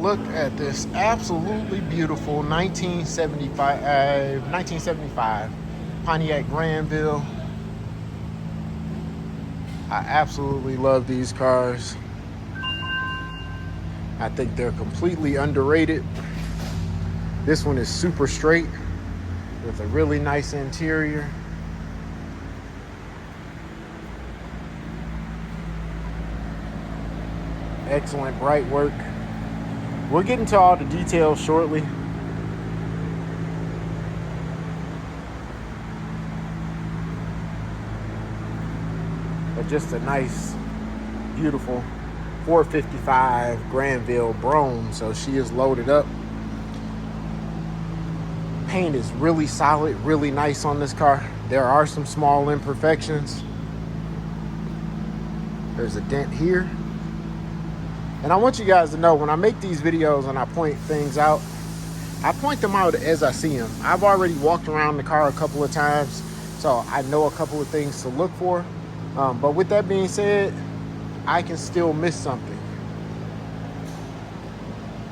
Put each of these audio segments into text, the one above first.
look at this absolutely beautiful 1975 Pontiac Grandville. I absolutely love these cars. I think they're completely underrated. This one is super straight with a really nice interior. Excellent bright work. We'll get into all the details shortly. But just a nice, beautiful 455 Grandville Brougham. So she is loaded up. Paint is really solid, really nice on this car. There are some small imperfections. There's a dent here. And I want you guys to know, when I make these videos and I point things out, I point them out as I see them. I've already walked around the car a couple of times, so I know a couple of things to look for. But with that being said, I can still miss something.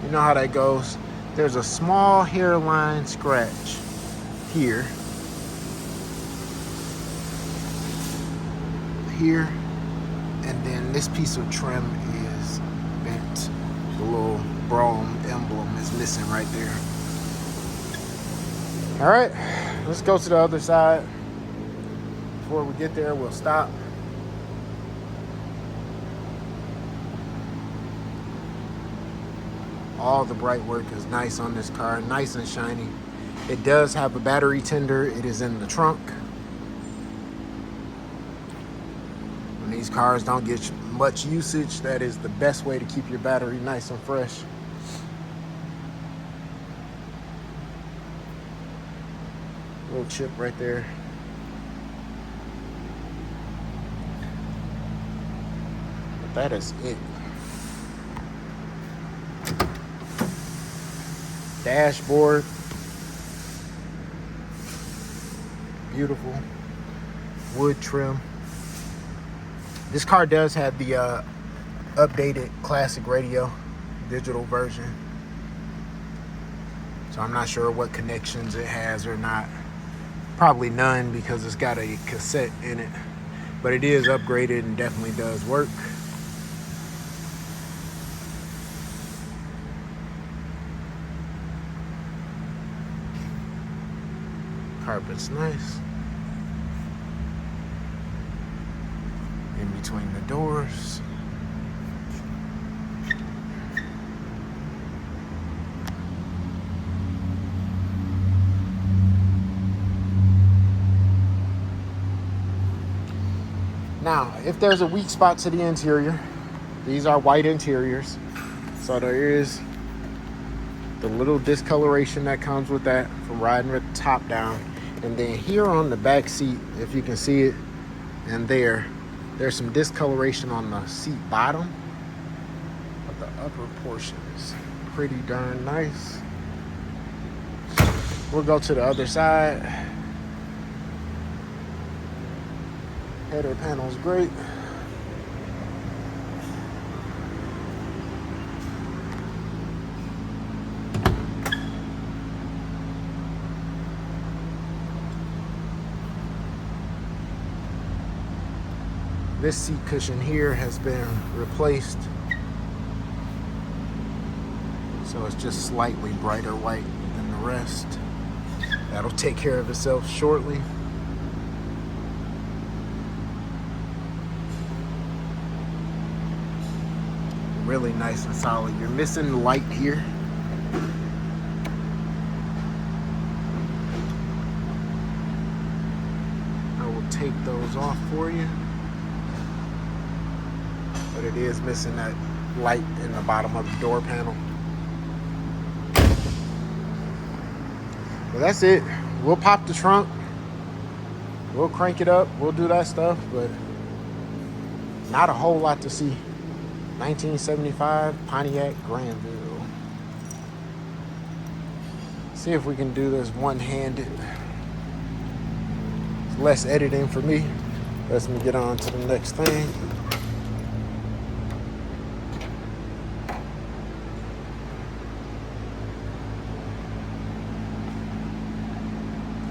You know how that goes. There's a small hairline scratch here. Here. And then this piece of trim is bent. The little Brougham emblem is missing right there. All right, let's go to the other side. Before we get there, we'll stop. All the bright work is nice on this car, nice and shiny. It does have a battery tender. It is in the trunk. When these cars don't get much usage, that is the best way to keep your battery nice and fresh. Little chip right there. But that is it. Dashboard, beautiful wood trim. This car does have the updated classic radio, digital version. So I'm not sure what connections it has or not. Probably none, because it's got a cassette in it. But it is upgraded and definitely does work. Carpet's nice. In between the doors. Now, if there's a weak spot to the interior, these are white interiors. So there is the little discoloration that comes with that from riding the top down. And then here on the back seat, if you can see it, and there's some discoloration on the seat bottom. But the upper portion is pretty darn nice. We'll go to the other side. Header panel's great. This seat cushion here has been replaced, so it's just slightly brighter white than the rest. That'll take care of itself shortly. Really nice and solid. You're missing the light here. I will take those off for you. But it is missing that light in the bottom of the door panel. Well, that's it. We'll pop the trunk. We'll crank it up. We'll do that stuff, but not a whole lot to see. 1975 Pontiac Grandville. See if we can do this one-handed. It's less editing for me. Let's me get on to the next thing.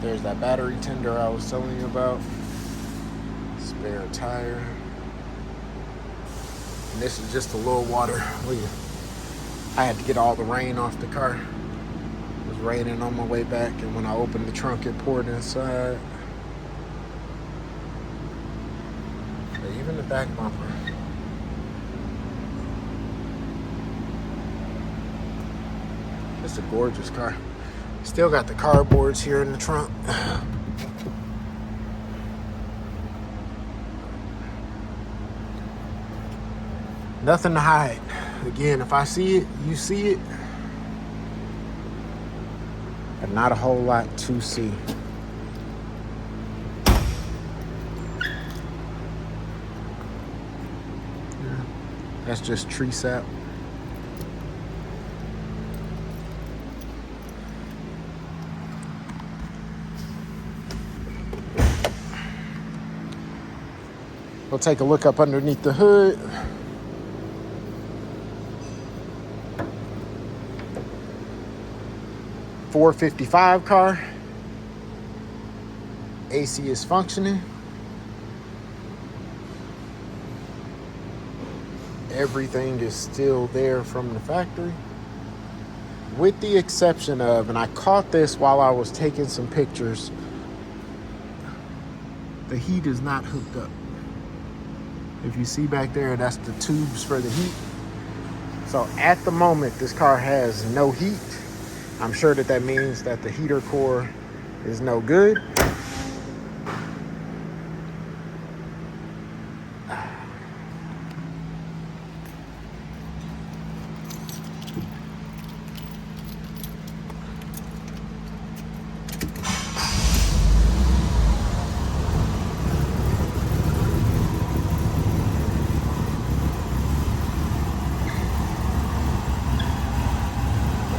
There's that battery tender I was telling you about. Spare tire. And this is just a little water. I had to get all the rain off the car. It was raining on my way back, and when I opened the trunk, it poured inside. But even the back bumper. It's a gorgeous car. Still got the cardboards here in the trunk. Nothing to hide. Again, if I see it, you see it. But not a whole lot to see. Yeah, that's just tree sap. We'll take a look up underneath the hood. $455 car. AC is functioning. Everything is still there from the factory. With the exception of, and I caught this while I was taking some pictures, the heat is not hooked up. If you see back there, that's the tubes for the heat. So at the moment, this car has no heat. I'm sure that means that the heater core is no good.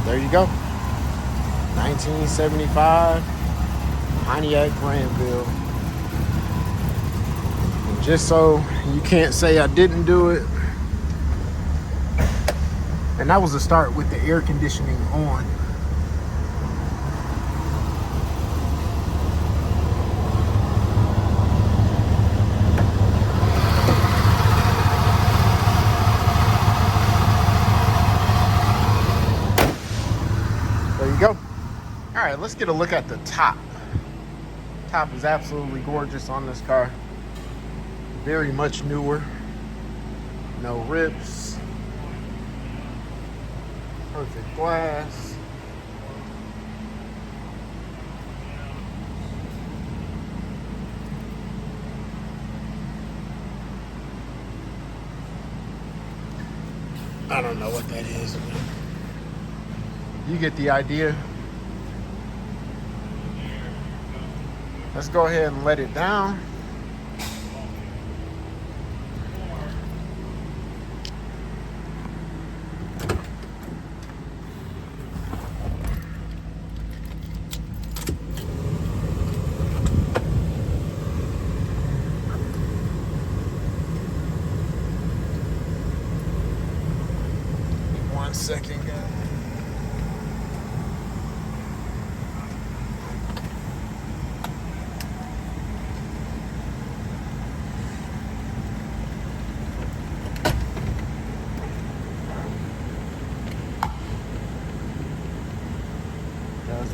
There you go. 1975 Pontiac Grandville. And just so you can't say I didn't do it. And that was a start with the air conditioning on. There you go. All right, let's get a look at the top. Top is absolutely gorgeous on this car. Very much newer. No rips. Perfect glass. I don't know what that is. You get the idea. Let's go ahead and let it down. One second, guys.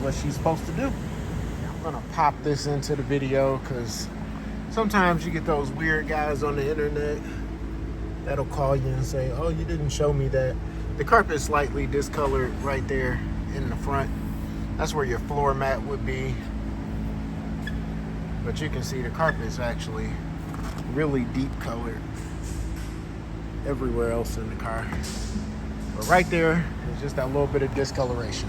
What she's supposed to do. I'm gonna pop this into the video because sometimes you get those weird guys on the internet that'll call you and say, oh, you didn't show me that. The carpet's slightly discolored right there in the front. That's where your floor mat would be. But you can see the carpet is actually really deep colored everywhere else in the car. But right there is just that little bit of discoloration.